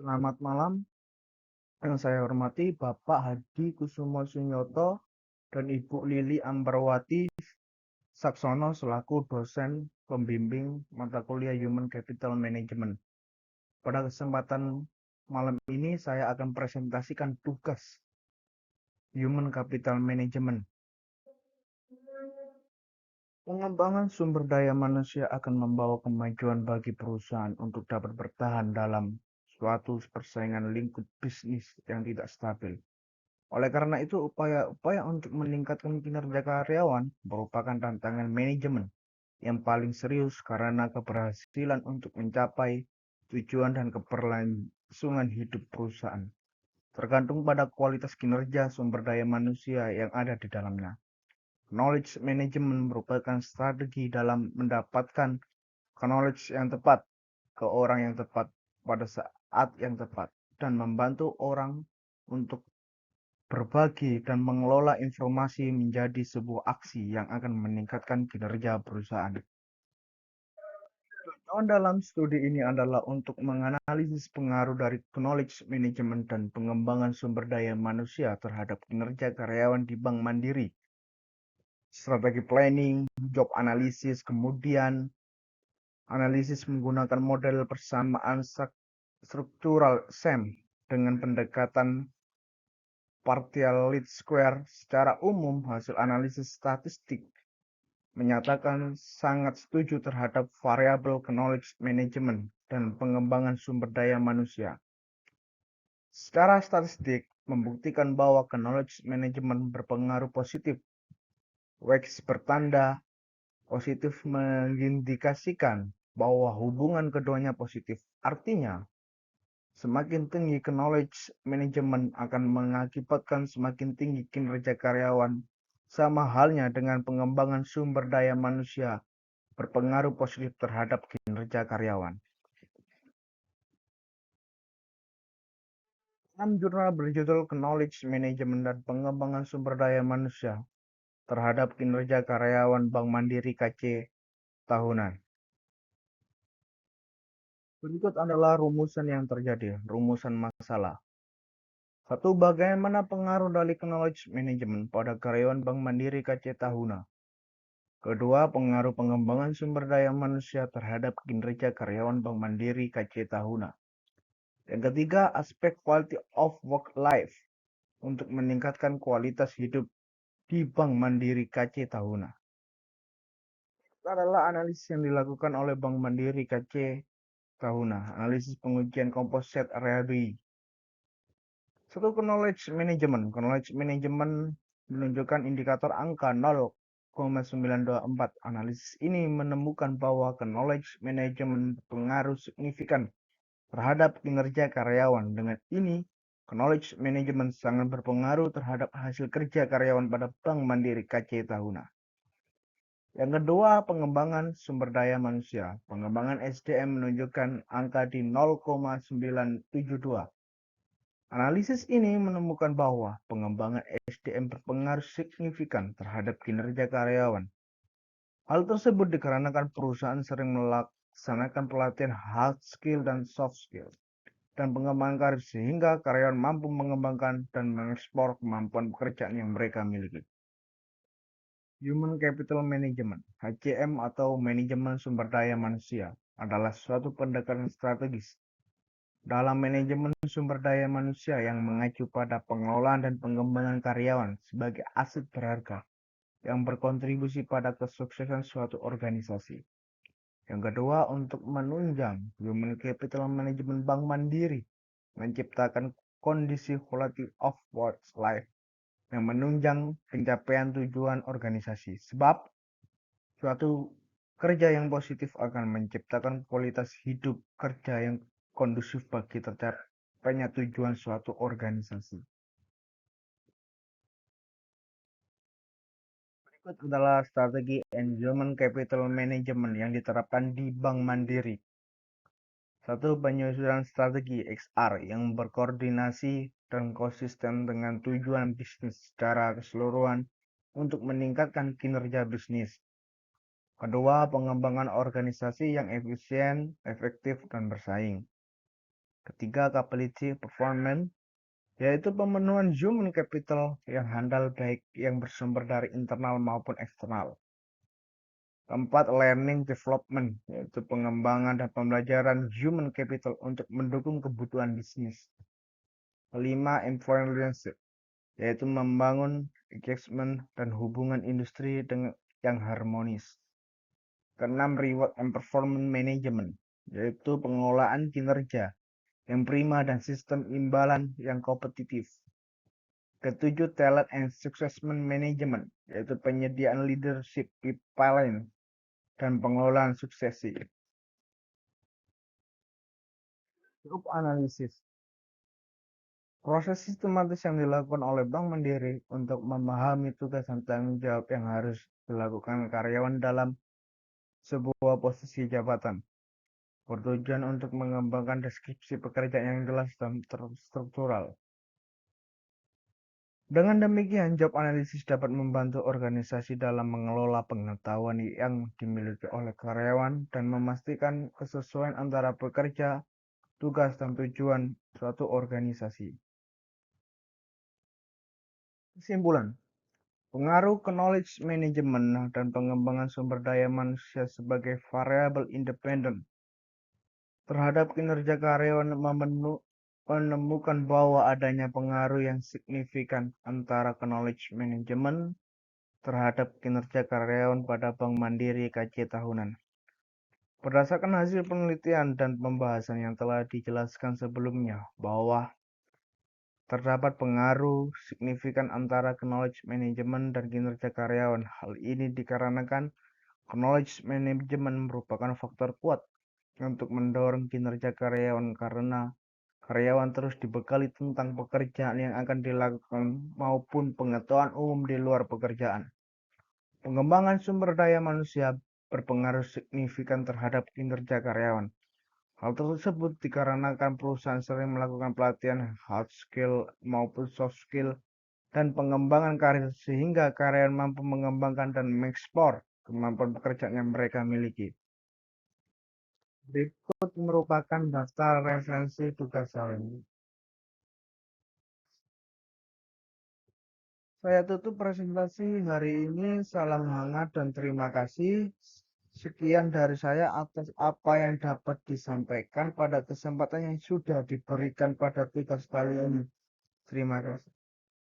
Selamat malam, yang saya hormati Bapak Hadi Kusumo Sunyoto dan Ibu Lili Ambarwati Saksono selaku dosen pembimbing mata kuliah Human Capital Management. Pada kesempatan malam ini saya akan presentasikan tugas Human Capital Management. Pengembangan sumber daya manusia akan membawa kemajuan bagi perusahaan untuk dapat bertahan dalam suatu persaingan lingkup bisnis yang tidak stabil. Oleh karena itu, upaya-upaya untuk meningkatkan kinerja karyawan merupakan tantangan manajemen yang paling serius karena keberhasilan untuk mencapai tujuan dan keberlangsungan hidup perusahaan tergantung pada kualitas kinerja sumber daya manusia yang ada di dalamnya. Knowledge management merupakan strategi dalam mendapatkan knowledge yang tepat ke orang yang tepat pada saat yang tepat dan membantu orang untuk berbagi dan mengelola informasi menjadi sebuah aksi yang akan meningkatkan kinerja perusahaan. Tujuan dalam studi ini adalah untuk menganalisis pengaruh dari knowledge management dan pengembangan sumber daya manusia terhadap kinerja karyawan di Bank Mandiri. Strategi planning, job analysis, kemudian analisis menggunakan model persamaan struktural SEM dengan pendekatan partial least square. Secara umum, hasil analisis statistik menyatakan sangat setuju terhadap variabel knowledge management dan pengembangan sumber daya manusia. Secara statistik membuktikan bahwa knowledge management berpengaruh positif. Wax bertanda positif mengindikasikan bahwa hubungan keduanya positif. Artinya, semakin tinggi knowledge management akan mengakibatkan semakin tinggi kinerja karyawan. Sama halnya dengan pengembangan sumber daya manusia berpengaruh positif terhadap kinerja karyawan. Dalam jurnal berjudul Knowledge Management dan Pengembangan Sumber Daya Manusia terhadap Kinerja Karyawan Bank Mandiri KC Tahunan. Berikut adalah rumusan yang terjadi, rumusan masalah. 1. Bagaimana pengaruh dari knowledge management pada karyawan Bank Mandiri KC Tahunan? Kedua, pengaruh pengembangan sumber daya manusia terhadap kinerja karyawan Bank Mandiri KC Tahunan. Yang ketiga, aspek quality of work life untuk meningkatkan kualitas hidup di Bank Mandiri KC Tahunan. Itu adalah analisis yang dilakukan oleh Bank Mandiri KC Tahunan, analisis pengujian komposit RLBI. 1. Knowledge management. Knowledge management menunjukkan indikator angka 0,924. Analisis ini menemukan bahwa knowledge management berpengaruh signifikan terhadap kinerja karyawan. Dengan ini, knowledge management sangat berpengaruh terhadap hasil kerja karyawan pada Bank Mandiri KC Tahunan. Yang kedua, pengembangan sumber daya manusia. Pengembangan SDM menunjukkan angka di 0,972. Analisis ini menemukan bahwa pengembangan SDM berpengaruh signifikan terhadap kinerja karyawan. Hal tersebut dikarenakan perusahaan sering melaksanakan pelatihan hard skill dan soft skill dan pengembangan karir sehingga karyawan mampu mengembangkan dan mengekspor kemampuan pekerjaan yang mereka miliki. Human Capital Management, HCM atau manajemen sumber daya manusia, adalah suatu pendekatan strategis dalam manajemen sumber daya manusia yang mengacu pada pengelolaan dan pengembangan karyawan sebagai aset berharga yang berkontribusi pada kesuksesan suatu organisasi. Yang kedua, untuk menunjang Human Capital Management Bank Mandiri menciptakan kondisi quality of work life yang menunjang pencapaian tujuan organisasi. Sebab suatu kerja yang positif akan menciptakan kualitas hidup kerja yang kondusif bagi tercapainya tujuan suatu organisasi. Berikut adalah strategi and human capital management yang diterapkan di Bank Mandiri. 1. Penyusunan strategi XR yang berkoordinasi dan konsisten dengan tujuan bisnis secara keseluruhan untuk meningkatkan kinerja bisnis. Kedua, pengembangan organisasi yang efisien, efektif, dan bersaing. Ketiga, capability performance, yaitu pemenuhan human capital yang handal baik yang bersumber dari internal maupun eksternal. Keempat, learning development, yaitu pengembangan dan pembelajaran human capital untuk mendukung kebutuhan bisnis. Kelima, influence, yaitu membangun engagement dan hubungan industri yang harmonis. Keenam, reward and performance management, yaitu pengelolaan kinerja yang prima dan sistem imbalan yang kompetitif. Ketujuh, talent and succession management, yaitu penyediaan leadership pipeline dan pengelolaan suksesi. Group analisis. Proses sistematis yang dilakukan oleh Bank Mandiri untuk memahami tugas dan tanggung jawab yang harus dilakukan karyawan dalam sebuah posisi jabatan. Bertujuan untuk mengembangkan deskripsi pekerjaan yang jelas dan terstruktural. Dengan demikian, job analisis dapat membantu organisasi dalam mengelola pengetahuan yang dimiliki oleh karyawan dan memastikan kesesuaian antara pekerja, tugas, dan tujuan suatu organisasi. Kesimpulan, pengaruh knowledge management dan pengembangan sumber daya manusia sebagai variabel independen terhadap kinerja karyawan menemukan bahwa adanya pengaruh yang signifikan antara knowledge management terhadap kinerja karyawan pada Bank Mandiri KC tahunan. Berdasarkan hasil penelitian dan pembahasan yang telah dijelaskan sebelumnya bahwa terdapat pengaruh signifikan antara knowledge management dan kinerja karyawan. Hal ini dikarenakan knowledge management merupakan faktor kuat untuk mendorong kinerja karyawan karena karyawan terus dibekali tentang pekerjaan yang akan dilakukan maupun pengetahuan umum di luar pekerjaan. Pengembangan sumber daya manusia berpengaruh signifikan terhadap kinerja karyawan. Hal tersebut dikarenakan perusahaan sering melakukan pelatihan hard skill maupun soft skill dan pengembangan karir sehingga karyawan mampu mengembangkan dan mengekspor kemampuan pekerjaan yang mereka miliki. Berikut merupakan daftar referensi tugas hari ini. Saya tutup presentasi hari ini. Salam hangat dan terima kasih. Sekian dari saya atas apa yang dapat disampaikan pada kesempatan yang sudah diberikan pada tugas kali ini. Terima kasih.